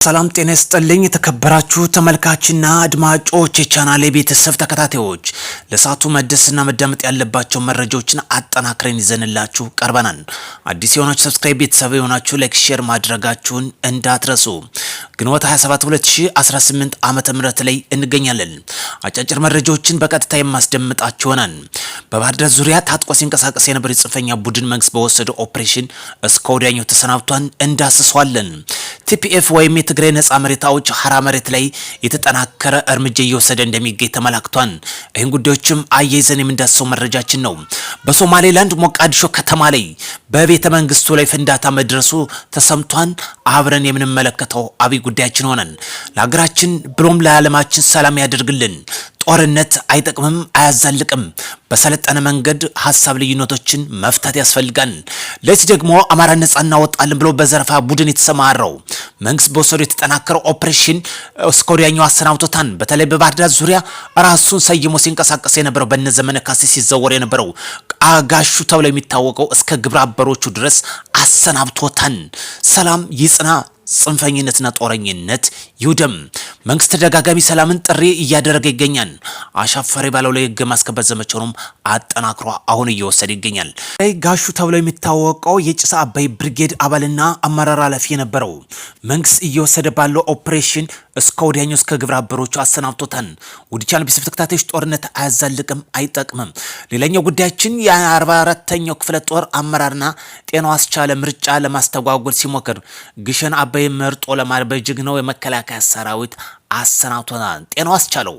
ሰላም ጤና ይስጥልኝ የተከበራችሁ ተመልካችና አድማጮች የቻናሌ ቤተሰብ ተከታታዮች ለሳቱ መደስና መደመጥ ያለባቸው መረጃዎችን አጠናክረን ይዘንላችሁ ቀርበናል። አዲስ የሆናችሁ ሰብስክራይብ ቤተሰብ የሆናችሁ ላይክ ሼር ማድረጋችሁን እንዳትረሱ። ግንቦት 27 2018 ዓመተ ምህረት ላይ እንገኛለን። አጫጭር መረጃዎችን በቀጥታ የማስደምጣችሁ ይሆናል። በባህር ዳር ዙሪያ ታጥቆ ሲንቀሳቀስ የነበረ የጽንፈኛ ቡድን መንግስት በወሰደው ኦፕሬሽን እስከ ወዲያኛው ተሰናብቷን እንዳስሷለን። ቲፒኤፍ ወይም የትግራይ ነጻ መሬት አውጭ ሐራ መሬት ላይ የተጠናከረ እርምጃ እየወሰደ እንደሚገኝ ተመላክቷል። ይህን ጉዳዮችም አያይዘን የምንዳስሰው መረጃችን ነው። በሶማሌላንድ ሞቃዲሾ ከተማ ላይ በቤተ መንግስቱ ላይ ፍንዳታ መድረሱ ተሰምቷል። አብረን የምንመለከተው አብይ ጉዳያችን ሆነን ለሀገራችን ብሎም ለዓለማችን ሰላም ያደርግልን። ጦርነት አይጠቅምም፣ አያዛልቅም። በሰለጠነ መንገድ ሐሳብ ልዩነቶችን መፍታት ያስፈልጋል። ለዚህ ደግሞ አማራ ነጻ እናወጣለን ብሎ በዘረፋ ቡድን የተሰማራው መንግስት በወሰደው የተጠናከረው ኦፕሬሽን እስከ ወዲያኛው አሰናብቶታል። በተለይ በባህር ዳር ዙሪያ ራሱን ሰይሞ ሲንቀሳቀስ የነበረው በነዘመነ ካሴ ሲዘወር የነበረው አጋሹ ተብሎ የሚታወቀው እስከ ግብረ አበሮቹ ድረስ አሰናብቶታል። ሰላም ይጽና፣ ጽንፈኝነትና ጦረኝነት ይውደም። መንግስት ተደጋጋሚ ሰላምን ጥሪ እያደረገ ይገኛል። አሻፈሬ ባለው ላይ ህግ ማስከበር ዘመቻውንም አጠናክሮ አሁን እየወሰደ ይገኛል። ጋሹ ተብሎ የሚታወቀው የጭሳ አባይ ብርጌድ አባልና አመራር ኃላፊ የነበረው መንግስት እየወሰደ ባለው ኦፕሬሽን እስከ ወዲያኛው እስከ ግብረ አበሮቹ አሰናብቶታል። ውድ ቻናል ቤተሰብ ተከታታዮች ጦርነት አያዛልቅም፣ አይጠቅምም። ሌላኛው ጉዳያችን የ44ኛው ክፍለ ጦር አመራርና ጤናው አስቻለ ምርጫ ለማስተጓጎል ሲሞክር ግሸን አባይ መርጦ ለማርበጅግ ነው የመከላከያ ሰራዊት አሰናብቶናል። ጤናው አስቻለው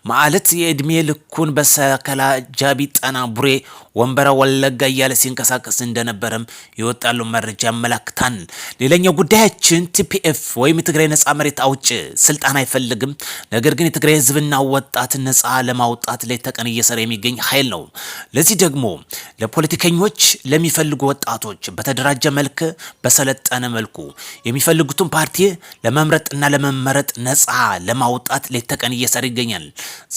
ማለት የእድሜ ልኩን በሰከላ ጃቢ ጠና ቡሬ ወንበረ ወለጋ እያለ ሲንቀሳቀስ እንደነበረም ይወጣሉ መረጃ ያመላክታል። ሌላኛው ጉዳያችን ቲፒኤፍ ወይም የትግራይ ነጻ መሬት አውጭ ስልጣን አይፈልግም። ነገር ግን የትግራይ ህዝብና ወጣት ነጻ ለማውጣት ላይ ተቀን እየሰራ የሚገኝ ኃይል ነው። ለዚህ ደግሞ ለፖለቲከኞች ለሚፈልጉ ወጣቶች በተደራጀ መልክ በሰለጠነ መልኩ የሚፈልጉትን ፓርቲ ለመምረጥና ለመመረጥ ነጻ ለማውጣት ለተቀን እየሰራ ይገኛል።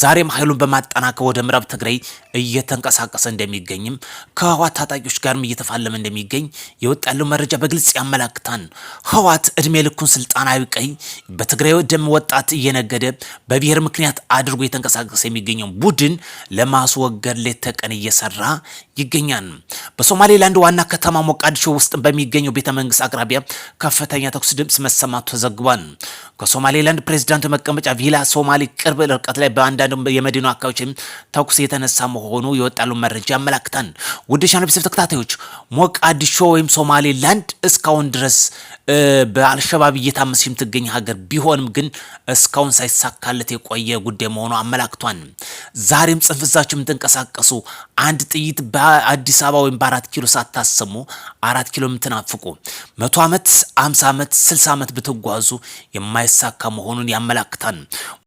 ዛሬም ኃይሉን በማጠናከር ወደ ምዕራብ ትግራይ እየተንቀሳቀሰ እንደሚገኝም ከህዋት ታጣቂዎች ጋርም እየተፋለመ እንደሚገኝ የወጣለው መረጃ በግልጽ ያመላክታል። ህዋት እድሜ ልኩን ስልጣን አይቀይ በትግራይ ደም ወጣት እየነገደ በብሔር ምክንያት አድርጎ የተንቀሳቀሰ የሚገኘው ቡድን ለማስወገድ ለተቀን እየሰራ ይገኛል። በሶማሌላንድ ዋና ከተማ ሞቃዲሾ ውስጥ በሚገኘው ቤተ መንግስት አቅራቢያ ከፍተኛ ተኩስ ድምጽ መሰማቱ ተዘግቧል። ከሶማሌላንድ ፕሬዝዳንት መቀመጫ ቪላ ሶማሌ ቅርብ ርቀት ላይ በአንዳንድ የመዲናው አካባቢዎች ተኩስ የተነሳ መሆኑ የወጣሉ መረጃ ያመላክታል። ውድ ቻናል ቤተሰብ ተከታታዮች ሞቃዲሾ ወይም ሶማሌላንድ እስካሁን ድረስ በአልሸባብ እየታመሰች የምትገኝ ሀገር ቢሆንም ግን እስካሁን ሳይሳካለት የቆየ ጉዳይ መሆኑ አመላክቷል። ዛሬም ጽንፍ ይዛችሁ የምትንቀሳቀሱ አንድ ጥይት በአዲስ አበባ ወይም በ4 ኪሎ ሳታሰሙ 4 ኪሎ የምትናፍቁ 100 ዓመት 50 ዓመት 60 ዓመት ብትጓዙ የማይሳካ መሆኑን ያመላክታል።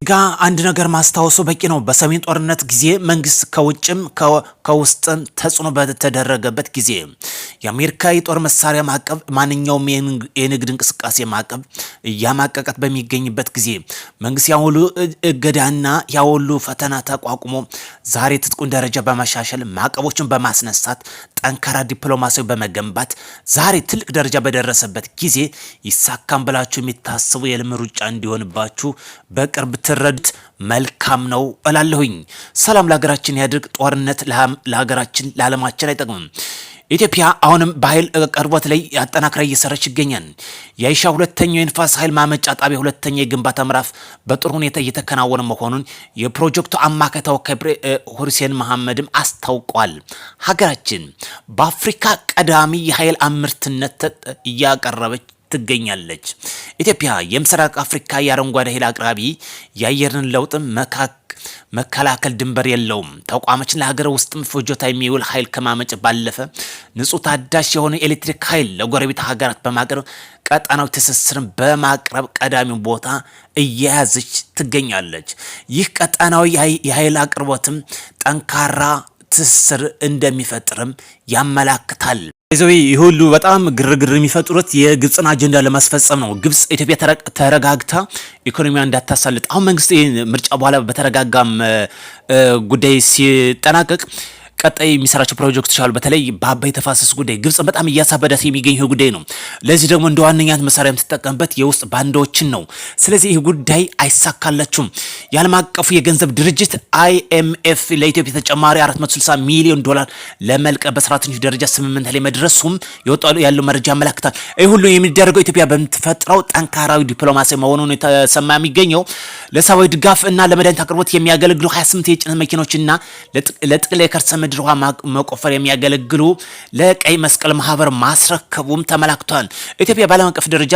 ጋ አንድ ነገር ማስታወሱ በቂ ነው። በሰሜን ጦርነት ጊዜ መንግስት ከውጭም ከውስጥም ተጽዕኖ በተደረገበት ጊዜ የአሜሪካ የጦር መሳሪያ ማዕቀብ፣ ማንኛውም የንግድ እንቅስቃሴ ማዕቀብ እያማቀቀት በሚገኝበት ጊዜ መንግስት ያውሉ እገዳና ያውሉ ፈተና ተቋቁሞ ዛሬ ትጥቁን ደረጃ በማሻሻል ማዕቀቦችን በማስነሳት ጠንካራ ዲፕሎማሲያዊ በመገንባት ዛሬ ትልቅ ደረጃ በደረሰበት ጊዜ ይሳካም ብላችሁ የሚታስቡ የልም ሩጫ እንዲሆንባችሁ በቅርብ ትረዱት መልካም ነው እላለሁኝ። ሰላም ለሀገራችን ያድርግ። ጦርነት ለሀገራችን ለዓለማችን አይጠቅምም። ኢትዮጵያ አሁንም በኃይል ቅርቦት ላይ አጠናክራ እየሰራች ይገኛል። የአይሻ ሁለተኛው የንፋስ ኃይል ማመንጫ ጣቢያ ሁለተኛ የግንባታ ምዕራፍ በጥሩ ሁኔታ እየተከናወነ መሆኑን የፕሮጀክቱ አማካይ ተወካይ ሁሴን መሐመድም አስታውቋል። ሀገራችን በአፍሪካ ቀዳሚ የኃይል አምርትነት እያቀረበች ትገኛለች። ኢትዮጵያ የምስራቅ አፍሪካ የአረንጓዴ ኃይል አቅራቢ የአየርን ለውጥ መከላከል ድንበር የለውም። ተቋማችን ለሀገር ውስጥም ፍጆታ የሚውል ኃይል ከማመንጨት ባለፈ ንጹህ ታዳሽ የሆነ ኤሌክትሪክ ኃይል ለጎረቤት ሀገራት በማቅረብ ቀጣናዊ ትስስርን በማቅረብ ቀዳሚው ቦታ እየያዘች ትገኛለች። ይህ ቀጣናዊ የኃይል አቅርቦትም ጠንካራ ትስስር እንደሚፈጥርም ያመላክታል። ይህ ሁሉ በጣም ግርግር የሚፈጥሩት የግብፅን አጀንዳ ለማስፈጸም ነው። ግብፅ ኢትዮጵያ ተረጋግታ ኢኮኖሚያ እንዳታሳልጥ አሁን መንግስት ምርጫ በኋላ በተረጋጋም ጉዳይ ሲጠናቀቅ ቀጣይ የሚሰራቸው ፕሮጀክቶች አሉ። በተለይ በአባይ ተፋሰስ ጉዳይ ግብጽ በጣም እያሳበዳት የሚገኝ ይህ ጉዳይ ነው። ለዚህ ደግሞ እንደ ዋነኛት መሳሪያ የምትጠቀምበት የውስጥ ባንዳዎችን ነው። ስለዚህ ይህ ጉዳይ አይሳካላችሁም። የዓለም አቀፉ የገንዘብ ድርጅት IMF ለኢትዮጵያ ተጨማሪ 460 ሚሊዮን ዶላር ለመልቀቅ በሰራተኞች ደረጃ ስምምነት ላይ መድረሱም ይወጣሉ ያለው መረጃ ያመለክታል። ይህ ሁሉ የሚደረገው ኢትዮጵያ በምትፈጥረው ጠንካራዊ ዲፕሎማሲ መሆኑን የተሰማ የሚገኘው ለሰብአዊ ድጋፍ እና ለመድኃኒት አቅርቦት የሚያገለግሉ 28 የጭነት መኪኖችና ለጥቅል የከርሰ ምድር ውሃ መቆፈር የሚያገለግሉ ለቀይ መስቀል ማህበር ማስረከቡም ተመላክቷል። ኢትዮጵያ በዓለም አቀፍ ደረጃ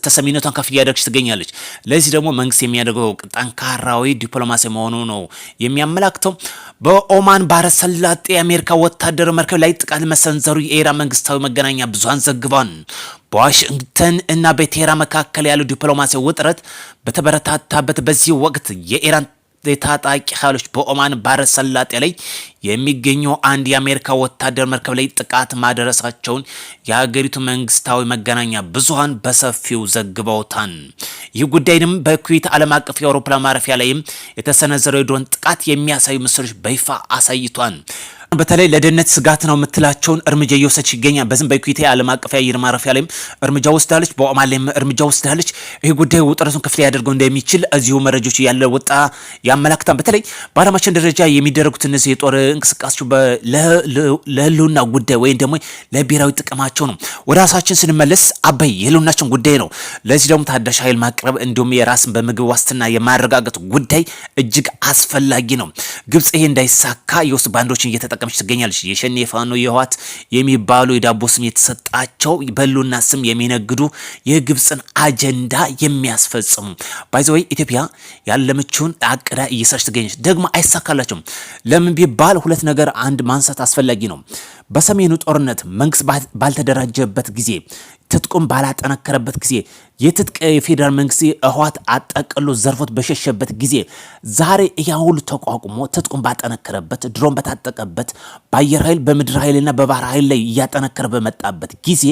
ተሰሚነቷን ከፍ እያደረገች ትገኛለች። ለዚህ ደግሞ መንግስት የሚያደርገው ጠንካራዊ ዲፕሎማሲ መሆኑ ነው የሚያመላክተው። በኦማን ባህረ ሰላጤ የአሜሪካ ወታደር መርከብ ላይ ጥቃት መሰንዘሩ የኢራን መንግስታዊ መገናኛ ብዙሃን ዘግቧል። በዋሽንግተን እና በቴህራን መካከል ያለው ዲፕሎማሲያዊ ውጥረት በተበረታታበት በዚህ ወቅት የኢራን የታጣቂ ኃይሎች በኦማን ባህረ ሰላጤ ላይ የሚገኘው አንድ የአሜሪካ ወታደር መርከብ ላይ ጥቃት ማድረሳቸውን የሀገሪቱ መንግስታዊ መገናኛ ብዙሃን በሰፊው ዘግበውታል። ይህ ጉዳይንም በኩዌት ዓለም አቀፍ የአውሮፕላን ማረፊያ ላይም የተሰነዘረው የድሮን ጥቃት የሚያሳዩ ምስሎች በይፋ አሳይቷል። በተለይ ለደህንነት ስጋት ነው የምትላቸውን እርምጃ እየወሰደች ይገኛል። በዚህም በኩዌት ዓለም አቀፍ የአየር ማረፊያ ላይም እርምጃ ወስዳለች፣ በኦማን ላይም እርምጃ ወስዳለች። ይህ ጉዳይ ውጥረቱን ከፍ ያደርገው እንደሚችል እዚሁ መረጃዎች ያለ ወጣ ያመላክታል። በተለይ በዓለማችን ደረጃ የሚደረጉት እነዚህ የጦር እንቅስቃሴዎች ለህልውና ጉዳይ ወይም ደግሞ ለብሔራዊ ጥቅማቸው ነው። ወደ ራሳችን ስንመለስ አባይ የህልውናችን ጉዳይ ነው። ለዚህ ደግሞ ታዳሽ ኃይል ማቅረብ እንዲሁም የራስን በምግብ ዋስትና የማረጋገጥ ጉዳይ እጅግ አስፈላጊ ነው። ግብጽ ይሄ እንዳይሳካ የውስጥ ባንዶችን እየተጠቀመች ትገኛለች። የሸኔ ፋኖ የህወሓት የሚባሉ የዳቦ ስም የተሰጣቸው በህልውና ስም የሚነግዱ የግብጽን አጀንዳ የሚያስፈጽሙ ባይዘወይ ኢትዮጵያ ያለመችውን አቅዳ እየሰራች ትገኛለች። ደግሞ አይሳካላቸውም። ለምን ቢባል ሁለት ነገር አንድ ማንሳት አስፈላጊ ነው። በሰሜኑ ጦርነት መንግስት ባልተደራጀበት ጊዜ ትጥቁም ባላጠነከረበት ጊዜ የትጥቅ የፌዴራል መንግስት ህወሓት አጠቅሎ ዘርፎት በሸሸበት ጊዜ ዛሬ ያሁሉ ተቋቁሞ ትጥቁም ባጠነከረበት ድሮን በታጠቀበት በአየር ኃይል በምድር ኃይልና በባህር ኃይል ላይ እያጠነከረ በመጣበት ጊዜ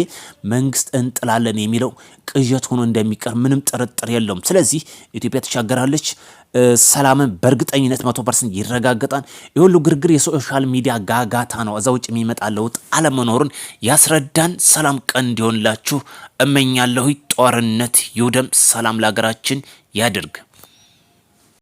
መንግስት እንጥላለን የሚለው ቅዠት ሆኖ እንደሚቀር ምንም ጥርጥር የለውም። ስለዚህ ኢትዮጵያ ተሻገራለች። ሰላምን በእርግጠኝነት 100% ይረጋገጣል። የሁሉ ግርግር የሶሻል ሚዲያ ጋጋታ ነው። እዛ ውጭ የሚመጣ ለውጥ አለመኖሩን ያስረዳን። ሰላም ቀን እንዲሆንላችሁ እመኛለሁ። ጦርነት ይውደም። ሰላም ለሀገራችን ያድርግ።